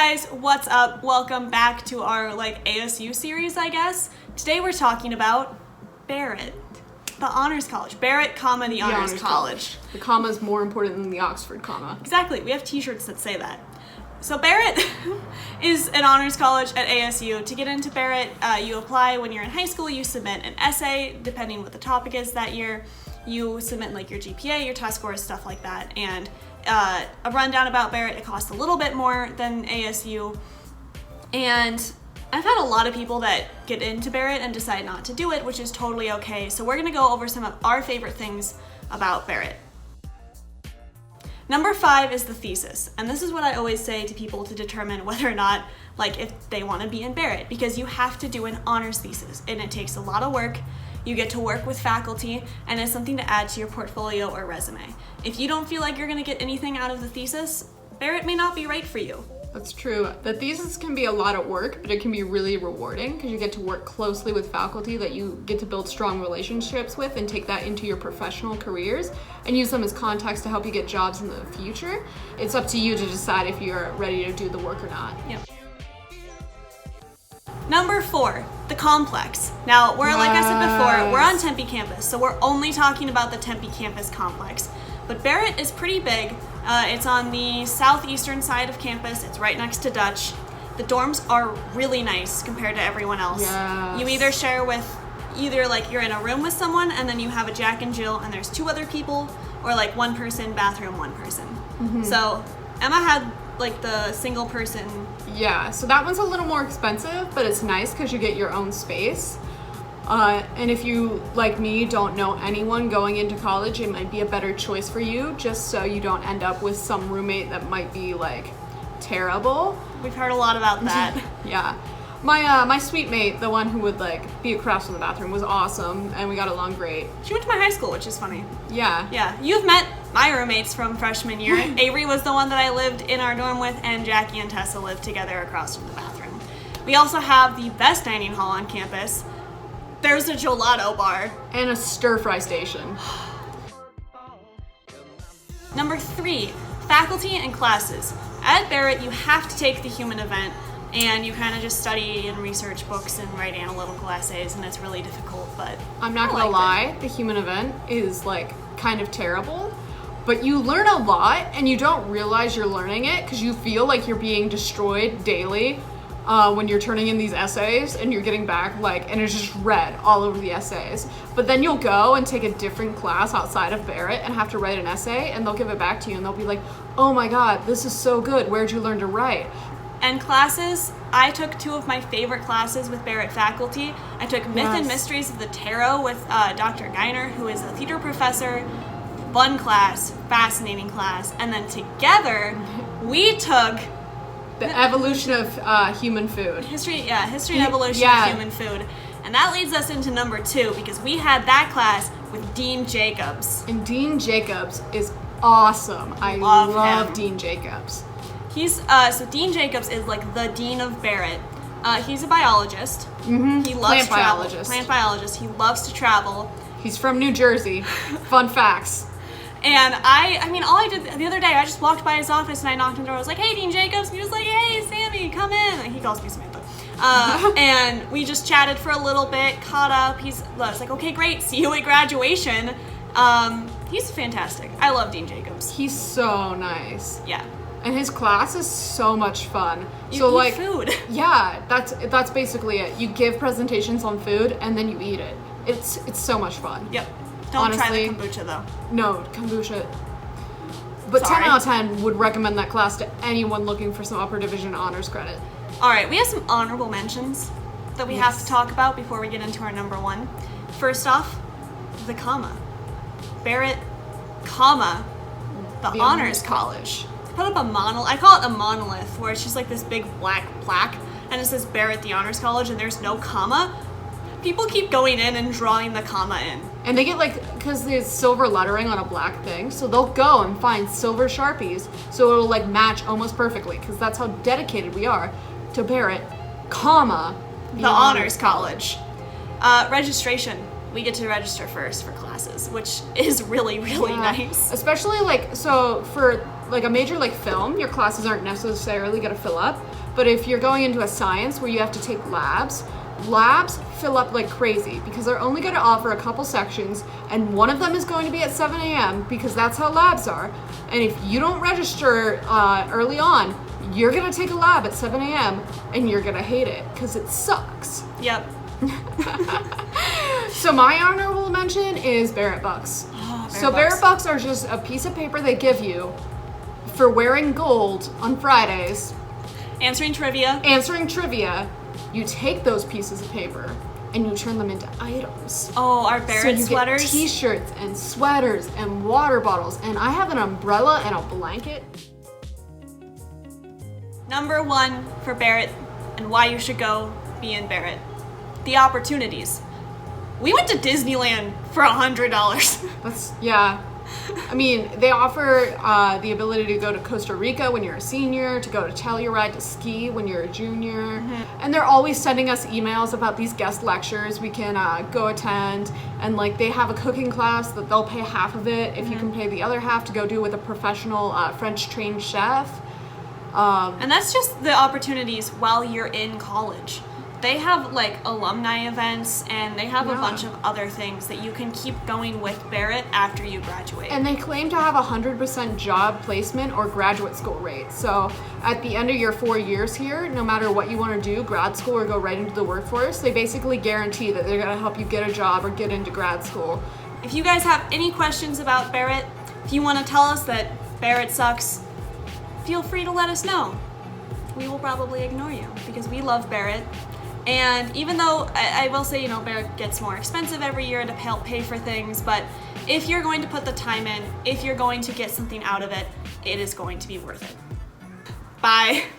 guys, what's up? Welcome back to our ASU series, I guess. Today we're talking about Barrett, the honors college. Barrett, comma, the honors college. The comma is more important than the Oxford comma. Exactly, we have t-shirts that say that. So Barrett is an honors college at ASU. To get into Barrett, you apply when you're in high school. You submit an essay, depending what the topic is that year. You submit your GPA, your test scores, stuff like that. And a rundown about Barrett, it costs a little bit more than ASU. And I've had a lot of people that get into Barrett and decide not to do it, which is totally okay. So we're gonna go over some of our favorite things about Barrett. Number 5 is the thesis, and this is what I always say to people to determine whether or not, if they want to be in Barrett, because you have to do an honors thesis, and it takes a lot of work. You get to work with faculty, and it's something to add to your portfolio or resume. If you don't feel like you're going to get anything out of the thesis, Barrett may not be right for you. That's true. The thesis can be a lot of work, but it can be really rewarding because you get to work closely with faculty that you get to build strong relationships with and take that into your professional careers and use them as context to help you get jobs in the future. It's up to you to decide if you're ready to do the work or not. Yep. Number 4, the complex. Now, like I said before, we're on Tempe campus, so we're only talking about the Tempe campus complex. But Barrett is pretty big. It's on the southeastern side of campus. It's right next to Dutch. The dorms are really nice compared to everyone else. Yes. You either share with, you're in a room with someone and then you have a Jack and Jill and there's 2 other people, or one person, bathroom, 1 person. Mm-hmm. So Emma had the single person. Yeah, so that one's a little more expensive, but it's nice because you get your own space. And if you, like me, don't know anyone going into college, it might be a better choice for you, just so you don't end up with some roommate that might be terrible. We've heard a lot about that. Yeah. My suite mate, the one who would be across from the bathroom, was awesome, and we got along great. She went to my high school, which is funny. Yeah. Yeah. You've met my roommates from freshman year. Avery was the one that I lived in our dorm with, and Jackie and Tessa lived together across from the bathroom. We also have the best dining hall on campus. There's a gelato bar. And a stir-fry station. Number 3, faculty and classes. At Barrett, you have to take the human event, and you kind of just study and research books and write analytical essays, and it's really difficult, but I'm not gonna lie, the human event is kind of terrible, but you learn a lot, and you don't realize you're learning it because you feel like you're being destroyed daily. When you're turning in these essays and you're getting back and it's just red all over the essays. But then you'll go and take a different class outside of Barrett and have to write an essay, and they'll give it back to you and they'll be like, oh my god, this is so good, where'd you learn to write? And classes, I took 2 of my favorite classes with Barrett faculty. I took Myth and Mysteries of the Tarot with Dr. Geiner, who is a theater professor. Fun class, fascinating class. And then together, we took the evolution of human food. History and evolution of human food. And that leads us into number 2, because we had that class with Dean Jacobs. And Dean Jacobs is awesome. I love Dean Jacobs. He's, so Dean Jacobs is the dean of Barrett. He's a biologist. Mm-hmm. He loves Plant biologist. He loves to travel. He's from New Jersey. Fun facts. And all I did the other day, I just walked by his office and I knocked on the door. I was like, hey, Dean Jacobs. And he was like, hey, Sammy, come in. He calls me Samantha. And we just chatted for a little bit, caught up. I was like, okay, great. See you at graduation. He's fantastic. I love Dean Jacobs. He's so nice. Yeah. And his class is so much fun. You eat food. Yeah, that's basically it. You give presentations on food and then you eat it. It's so much fun. Yep. Don't try the kombucha though. No, kombucha. But Sorry. 10 out of 10 would recommend that class to anyone looking for some upper division honors credit. All right, we have some honorable mentions that we have to talk about before we get into our number 1. First off, the comma. Barrett, comma, the honors college. Put up I call it a monolith, where it's just this big black plaque, and it says Barrett, the honors college, and there's no comma. People keep going in and drawing the comma in. And they get because there's silver lettering on a black thing, so they'll go and find silver Sharpies so it'll match almost perfectly, because that's how dedicated we are to Barrett, comma, the honors college. Registration. We get to register first for classes, which is really, really nice. Especially so for like a major like film, your classes aren't necessarily gonna fill up. But if you're going into a science where you have to take labs fill up like crazy because they're only gonna offer a couple sections, and one of them is going to be at 7 a.m. because that's how labs are. And if you don't register early on, you're gonna take a lab at 7 a.m. and you're gonna hate it because it sucks. Yep. So my honorable mention is Barrett bucks. Barrett bucks are just a piece of paper they give you for wearing gold on Fridays. Answering trivia. You take those pieces of paper and you turn them into items. Oh, our Barrett sweaters. Get t-shirts and sweaters and water bottles, and I have an umbrella and a blanket. Number 1 for Barrett and why you should go be in Barrett. The opportunities. We went to Disneyland for $100. Yeah. I mean, they offer the ability to go to Costa Rica when you're a senior, to go to Telluride to ski when you're a junior. And they're always sending us emails about these guest lectures we can go attend. And like they have a cooking class that they'll pay half of it if you can pay the other half to go do with a professional French trained chef. And that's just the opportunities while you're in college. They have like alumni events and they have a bunch of other things that you can keep going with Barrett after you graduate. And they claim to have 100% job placement or graduate school rate. So at the end of your 4 years here, no matter what you want to do, grad school or go right into the workforce, they basically guarantee that they're going to help you get a job or get into grad school. If you guys have any questions about Barrett, if you want to tell us that Barrett sucks, feel free to let us know. We will probably ignore you because we love Barrett. And even though I will say, Barrett gets more expensive every year to help pay for things, but if you're going to put the time in, if you're going to get something out of it, it is going to be worth it. Bye.